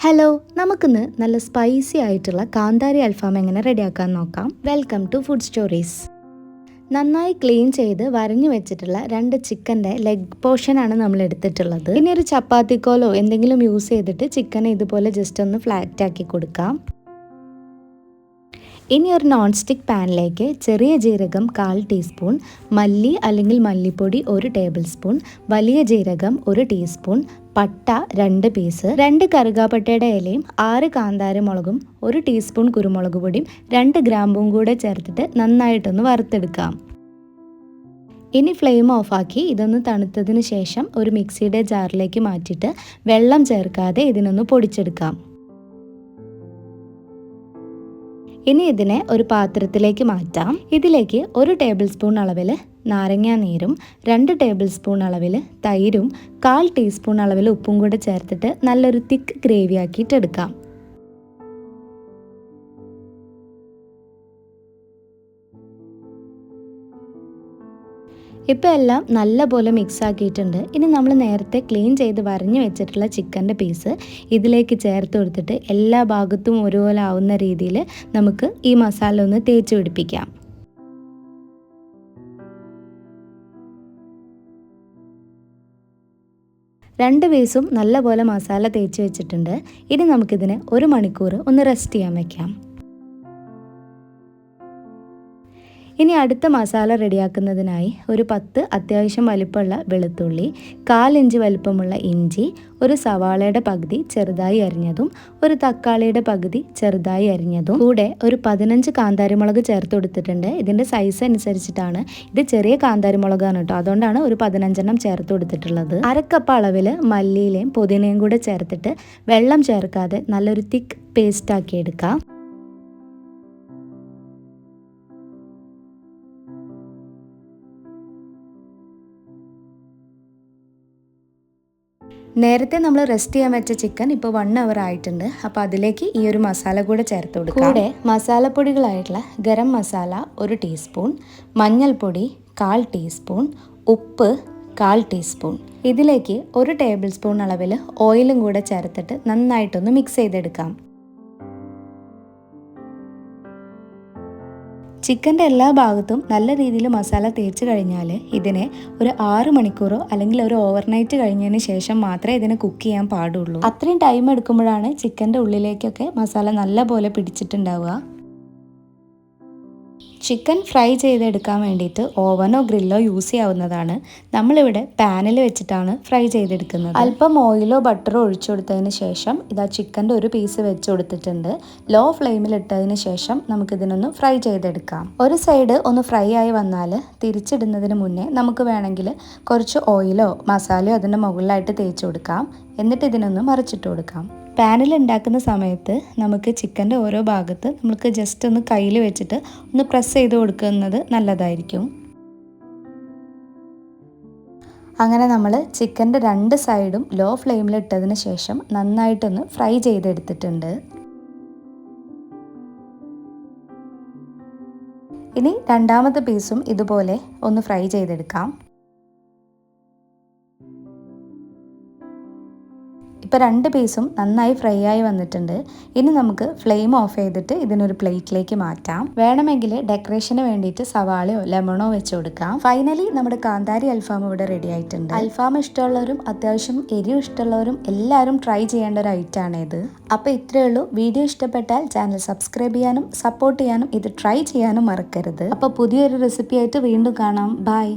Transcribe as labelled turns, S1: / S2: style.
S1: Hello, നമുക്കിന്ന് നല്ല spicy ആയിട്ടുള്ള കാന്താരി അൽഫാം എങ്ങനെ റെഡിയാക്കാൻ നോക്കാം. Welcome to food stories. നന്നായി ക്ലീൻ ചെയ്ത് വരഞ്ഞു വെച്ചിട്ടുള്ള 2 ചിക്കൻ്റെ ലെഗ് പോർഷനാണ് നമ്മൾ എടുത്തിട്ടുള്ളത്. ഇനി ഒരു ചപ്പാത്തിക്കോലോ എന്തെങ്കിലും യൂസ് ചെയ്തിട്ട് ചിക്കനെ ഇതുപോലെ ജസ്റ്റ് ഒന്ന് ഫ്ലാറ്റ് ആക്കി കൊടുക്കാം. ഇനി ഒരു നോൺ സ്റ്റിക്ക് പാനിലേക്ക് ചെറിയ ജീരകം 1/4 ടീസ്പൂൺ, മല്ലി അല്ലെങ്കിൽ മല്ലിപ്പൊടി 1 ടേബിൾ സ്പൂൺ, വലിയ ജീരകം 1 ടീസ്പൂൺ, പട്ട 2 പീസ്, 2 കറുകാപ്പട്ടയുടെ ഇലയും 6 കാന്താരി മുളകും 1 ടീസ്പൂൺ കുരുമുളക് പൊടിയും 2 ഗ്രാമ്പും കൂടെ ചേർത്തിട്ട് നന്നായിട്ടൊന്ന് വറുത്തെടുക്കാം. ഇനി ഫ്ലെയിം ഓഫാക്കി ഇതൊന്ന് തണുത്തതിന് ശേഷം ഒരു മിക്സിയുടെ ജാറിലേക്ക് മാറ്റിയിട്ട് വെള്ളം ചേർക്കാതെ ഇതിനൊന്ന് പൊടിച്ചെടുക്കാം. ഇനി ഇതിനെ ഒരു പാത്രത്തിലേക്ക് മാറ്റാം. ഇതിലേക്ക് 1 ടേബിൾ സ്പൂൺ അളവിൽ നാരങ്ങാ നീരും 2 ടേബിൾ സ്പൂൺ അളവിൽ തൈരും 1/4 ടീസ്പൂൺ അളവിൽ ഉപ്പും കൂടെ ചേർത്തിട്ട് നല്ലൊരു തിക്ക് ഗ്രേവി ആക്കിയിട്ട് എടുക്കാം. ഇപ്പോൾ എല്ലാം നല്ലപോലെ മിക്സ് ആക്കിയിട്ടുണ്ട്. ഇനി നമ്മൾ നേരത്തെ ക്ലീൻ ചെയ്ത് വരഞ്ഞു വെച്ചിട്ടുള്ള ചിക്കൻ്റെ പീസ് ഇതിലേക്ക് ചേർത്ത് കൊടുത്തിട്ട് എല്ലാ ഭാഗത്തും ഒരുപോലെ ആവുന്ന രീതിയിൽ നമുക്ക് ഈ മസാല ഒന്ന് തേച്ച് പിടിപ്പിക്കാം. രണ്ട് പീസും നല്ലപോലെ മസാല തേച്ച് വെച്ചിട്ടുണ്ട്. ഇനി നമുക്കിതിനെ 1 മണിക്കൂർ ഒന്ന് റെസ്റ്റ് ചെയ്യാൻ വെക്കാം. ഇനി അടുത്ത മസാല റെഡിയാക്കുന്നതിനായി ഒരു 10 അത്യാവശ്യം വലിപ്പമുള്ള വെളുത്തുള്ളി, 1/4 ഇഞ്ച് വലിപ്പമുള്ള ഇഞ്ചി, ഒരു സവാളയുടെ പകുതി ചെറുതായി അരിഞ്ഞതും, ഒരു തക്കാളിയുടെ പകുതി ചെറുതായി അരിഞ്ഞതും കൂടെ ഒരു 15 കാന്താരിമുളക് ചേർത്ത് കൊടുത്തിട്ടുണ്ട്. ഇതിൻ്റെ സൈസ് അനുസരിച്ചിട്ടാണ്. ഇത് ചെറിയ കാന്താരിമുളകാണ് കേട്ടോ, അതുകൊണ്ടാണ് ഒരു 15 ചേർത്ത് കൊടുത്തിട്ടുള്ളത്. 1/2 കപ്പ് അളവിൽ മല്ലിയിലയും പുതിനയും കൂടെ ചേർത്തിട്ട് വെള്ളം ചേർക്കാതെ നല്ലൊരു തിക്ക് പേസ്റ്റ് ആക്കി എടുക്കാം. നേരത്തെ നമ്മൾ റെസ്റ്റ് ചെയ്യാൻ വെച്ച ചിക്കൻ ഇപ്പോൾ 1 അവർ ആയിട്ടുണ്ട്. അപ്പോൾ അതിലേക്ക് ഈ ഒരു മസാല കൂടെ ചേർത്ത് കൊടുക്കുക. കൂടെ മസാലപ്പൊടികളായിട്ടുള്ള ഗരം മസാല 1 ടീസ്പൂൺ, മഞ്ഞൾപ്പൊടി 1/4 ടീസ്പൂൺ, ഉപ്പ് 1/4 ടീസ്പൂൺ. ഇതിലേക്ക് 1 ടേബിൾ സ്പൂൺ അളവിൽ ഓയിലും കൂടെ ചേർത്തിട്ട് നന്നായിട്ടൊന്ന് മിക്സ് ചെയ്തെടുക്കാം. ചിക്കൻ്റെ എല്ലാ ഭാഗത്തും നല്ല രീതിയിൽ മസാല തേച്ച് കഴിഞ്ഞാൽ ഇതിനെ ഒരു 6 മണിക്കൂറോ അല്ലെങ്കിൽ ഒരു ഓവർനൈറ്റ് കഴിഞ്ഞതിന് ശേഷം മാത്രമേ ഇതിനെ കുക്ക് ചെയ്യാൻ പാടുള്ളൂ. അത്രയും ടൈം എടുക്കുമ്പോഴാണ് ചിക്കൻ്റെ ഉള്ളിലേക്കൊക്കെ മസാല നല്ലപോലെ പിടിച്ചിട്ടുണ്ടാവുക. ചിക്കൻ ഫ്രൈ ചെയ്തെടുക്കാൻ വേണ്ടിയിട്ട് ഓവനോ ഗ്രില്ലോ യൂസ് ചെയ്യാവുന്നതാണ്. നമ്മളിവിടെ പാനിൽ വെച്ചിട്ടാണ് ഫ്രൈ ചെയ്തെടുക്കുന്നത്. അല്പം ഓയിലോ ബട്ടറോ ഒഴിച്ചു കൊടുത്തതിന് ശേഷം ഇതാ ചിക്കൻ്റെ ഒരു പീസ് വെച്ച് കൊടുത്തിട്ടുണ്ട്. ലോ ഫ്ലെയിമിൽ ഇട്ടതിന് ശേഷം നമുക്കിതിനൊന്ന് ഫ്രൈ ചെയ്തെടുക്കാം. ഒരു സൈഡ് ഒന്ന് ഫ്രൈ ആയി വന്നാൽ തിരിച്ചിടുന്നതിന് മുന്നേ നമുക്ക് വേണമെങ്കിൽ കുറച്ച് ഓയിലോ മസാലയോ അതിൻ്റെ മുകളിലായിട്ട് തേച്ച് കൊടുക്കാം. എന്നിട്ട് ഇതിനൊന്ന് മറിച്ചിട്ട് കൊടുക്കാം. പാനിൽ ഉണ്ടാക്കുന്ന സമയത്ത് നമുക്ക് ചിക്കൻ്റെ ഓരോ ഭാഗത്ത് നമുക്ക് ജസ്റ്റ് ഒന്ന് കയ്യിൽ വെച്ചിട്ട് ഒന്ന് പ്രസ് ചെയ്ത് കൊടുക്കുന്നത് നല്ലതായിരിക്കും. അങ്ങനെ നമ്മൾ ചിക്കൻ്റെ 2 സൈഡും ലോ ഫ്ലെയിമിൽ ഇട്ടതിന് ശേഷം നന്നായിട്ടൊന്ന് ഫ്രൈ ചെയ്തെടുത്തിട്ടുണ്ട്. ഇനി രണ്ടാമത്തെ പീസും ഇതുപോലെ ഒന്ന് ഫ്രൈ ചെയ്തെടുക്കാം. ഇപ്പോൾ 2 പീസും നന്നായി ഫ്രൈ ആയി വന്നിട്ടുണ്ട്. ഇനി നമുക്ക് ഫ്ലെയിം ഓഫ് ചെയ്തിട്ട് ഇതിനൊരു പ്ലേറ്റിലേക്ക് മാറ്റാം. വേണമെങ്കിൽ ഡെക്കറേഷന് വേണ്ടിയിട്ട് സവാളയോ ലെമണോ വെച്ച് കൊടുക്കാം. ഫൈനലി നമ്മുടെ കാന്താരി അൽഫാം ഇവിടെ റെഡി ആയിട്ടുണ്ട്. അൽഫാം ഇഷ്ടമുള്ളവരും അത്യാവശ്യം എരിവ് ഇഷ്ടമുള്ളവരും എല്ലാവരും ട്രൈ ചെയ്യേണ്ട ഒരു ഐറ്റമാണ് ഇത്. അപ്പോൾ ഇത്രയേ ഉള്ളൂ. വീഡിയോ ഇഷ്ടപ്പെട്ടാൽ ചാനൽ സബ്സ്ക്രൈബ് ചെയ്യാനും സപ്പോർട്ട് ചെയ്യാനും ഇത് ട്രൈ ചെയ്യാനും മറക്കരുത്. അപ്പോൾ പുതിയൊരു റെസിപ്പി ആയിട്ട് വീണ്ടും കാണാം. ബൈ.